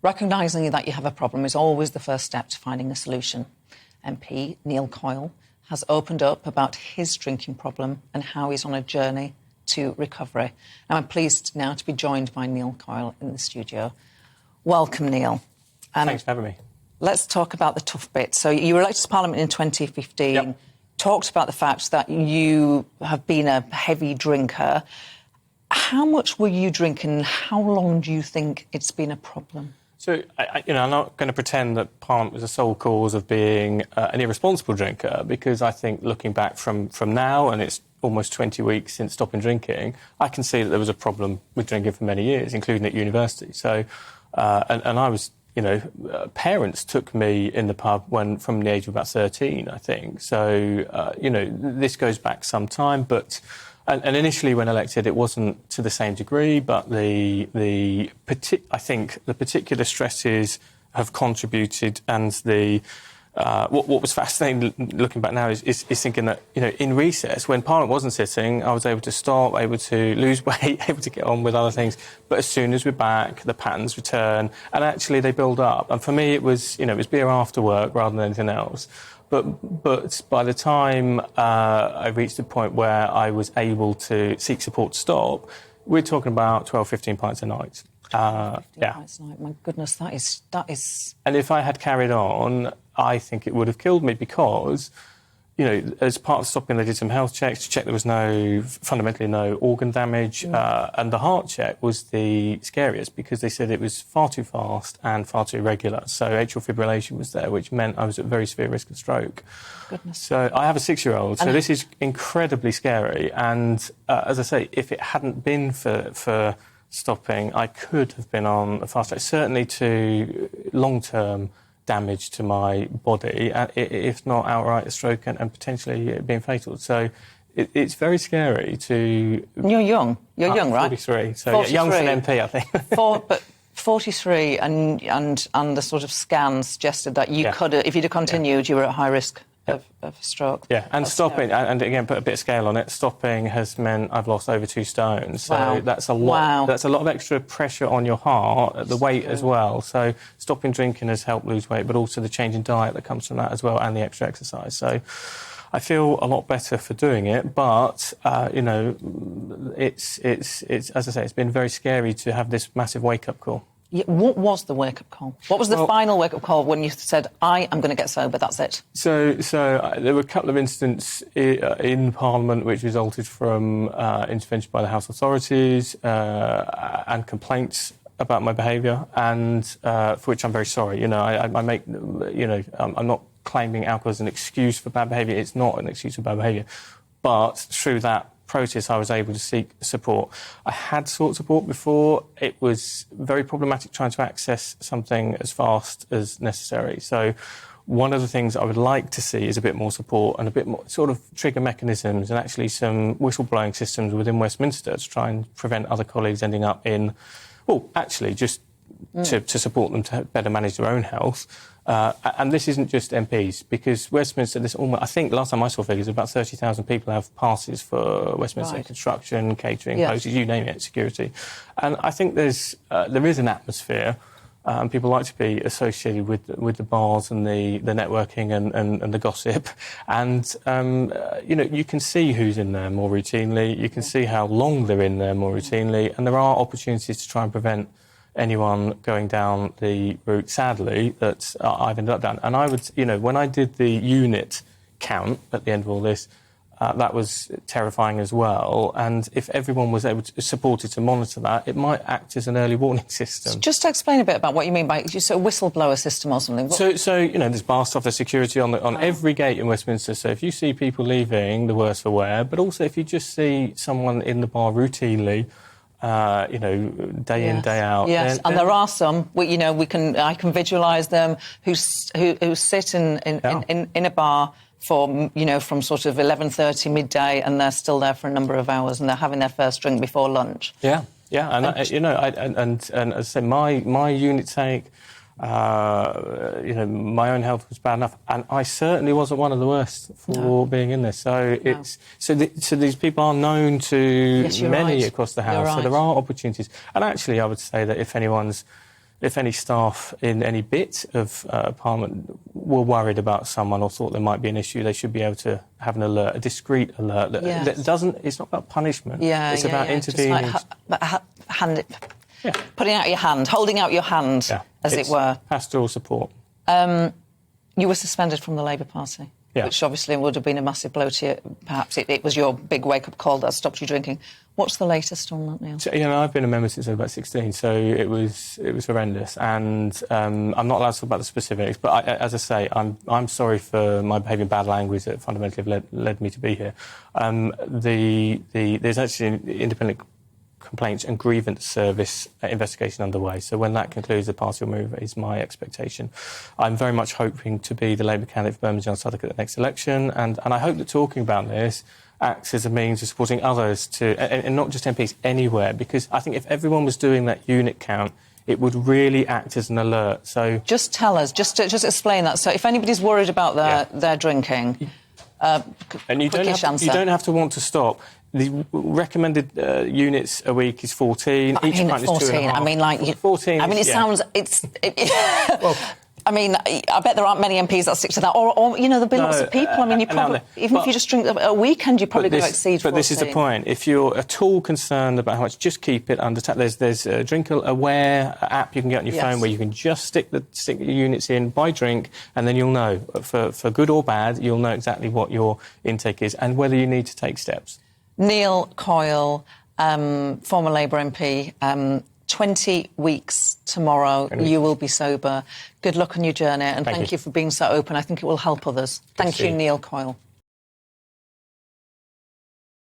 Recognising that you have a problem is always the first step to finding a solution. MP Neil Coyle has opened up about his drinking problem and how he's on a journey to recovery. Now, I'm pleased now to be joined by Neil Coyle in the studio. Welcome, Neil. Thanks for having me. Let's talk about the tough bit. So you were elected to Parliament in 2015, Yep. Talked about the fact that you have been a heavy drinker. How much were you drinking? How long do you think it's been a problem? So, I'm not going to pretend that Parliament was the sole cause of being an irresponsible drinker, because I think looking back from now, and it's almost 20 weeks since stopping drinking, I can see that there was a problem with drinking for many years, including at university. So, and I was, parents took me in the pub from the age of about 13, I think. So, this goes back some time, but... And initially, when elected, it wasn't to the same degree, but I think the particular stresses have contributed, and what was fascinating looking back now is thinking that, in recess, when Parliament wasn't sitting, I was able to stop, able to lose weight, able to get on with other things. But as soon as we're back, the patterns return, and actually they build up. And for me, it was beer after work rather than anything else. But by the time I reached the point where I was able to seek support to stop, we're talking about 12, 15 pints a night. 15 pints a night. My goodness, that is... And if I had carried on, I think it would have killed me, because, as part of stopping, they did some health checks to check there was fundamentally no organ damage. And the heart check was the scariest, because they said it was far too fast and far too irregular. So atrial fibrillation was there, which meant I was at very severe risk of stroke. Goodness. So I have a 6-year-old, so this is incredibly scary. And as I say, if it hadn't been for stopping, I could have been on a fast track, certainly to long-term damage to my body, if not outright a stroke and potentially it being fatal. So it's very scary to... You're young. You're young, right? 43. So 43. Yeah, young for an MP, I think. But 43, and the sort of scans suggested that you could, if you'd have continued, you were at high risk of stroke. Yeah, and stopping, and again, put a bit of scale on it, stopping has meant I've lost over 2 stones. So that's a lot. Wow. That's a lot of extra pressure on your heart, the weight as well. So stopping drinking has helped lose weight, but also the change in diet that comes from that as well, and the extra exercise. So I feel a lot better for doing it, but, it's as I say, it's been very scary to have this massive wake-up call. Yeah, what was the wake-up call? What was the final wake-up call when you said, I am going to get sober, that's it? So there were a couple of incidents in Parliament which resulted from intervention by the House authorities and complaints about my behaviour, and for which I'm very sorry. I'm not claiming alcohol as an excuse for bad behaviour. It's not an excuse for bad behaviour. But through that process, I was able to seek support. I had sought support before. It was very problematic trying to access something as fast as necessary. So one of the things I would like to see is a bit more support and a bit more sort of trigger mechanisms, and actually some whistleblowing systems within Westminster to try and prevent other colleagues ending up in, just to support them to better manage their own health. And this isn't just MPs, because Westminster, I think last time I saw figures, about 30,000 people have passes for Westminster construction, catering, hoses, you name it, security. And I think there is an atmosphere, and people like to be associated with the bars and the networking and the gossip. And, you can see who's in there more routinely, you can see how long they're in there more routinely, and there are opportunities to try and prevent anyone going down the route, sadly, that I've ended up down. And I would, when I did the unit count at the end of all this, that was terrifying as well. And if everyone was supported to monitor that, it might act as an early warning system. Just to explain a bit about what you mean by just a whistleblower system or something. So there's bar stuff, there's security on every gate in Westminster. So if you see people leaving, the worse for wear. But also if you just see someone in the bar routinely, day in, day out. Yes, and there are some. I can visualise them who sit in a bar for from sort of 11:30 midday, and they're still there for a number of hours, and they're having their first drink before lunch. Yeah, and as I say, my unit take. My own health was bad enough, and I certainly wasn't one of the worst for being in this. So so these people are known to many across the house. So there are opportunities, and actually, I would say that if anyone's if any staff in any bit of Parliament were worried about someone or thought there might be an issue, they should be able to have an alert, a discreet alert that doesn't. It's not about punishment. It's about intervening. Just like putting out your hand, holding out your hand, as it were. Pastoral support. You were suspended from the Labour Party, which obviously would have been a massive blow to you. Perhaps it was your big wake-up call that stopped you drinking. What's the latest on that, Neil? So, I've been a member since I was about 16, so it was horrendous, and I'm not allowed to talk about the specifics. But as I say, I'm sorry for my behaviour in bad language that fundamentally have led me to be here. There's actually an independent complaints and grievance service investigation underway. So when that concludes, the party will move, is my expectation. I'm very much hoping to be the Labour candidate for Birmingham and Southwark at the next election, and I hope that talking about this acts as a means of supporting others and not just MPs, anywhere, because I think if everyone was doing that unit count, it would really act as an alert. So just tell us, just explain that. So if anybody's worried about their drinking, and you don't have to want to stop. The recommended units a week is 14. Each pint is 2.5. I mean, like 14. I mean, it sounds. Well, I mean, I bet there aren't many MPs that stick to that. Or there'll be lots of people. I mean, you probably, even if you just drink a weekend, you probably don't exceed 14. But this is the point. If you're at all concerned about how much, just keep it under tap. There's a Drink Aware app you can get on your phone where you can just stick the units in by drink, and then you'll know, for good or bad, you'll know exactly what your intake is and whether you need to take steps. Neil Coyle, former Labour MP, 20 weeks tomorrow. You will be sober. Good luck on your journey, and thank you for being so open. I think it will help others. Thank you, Neil Coyle.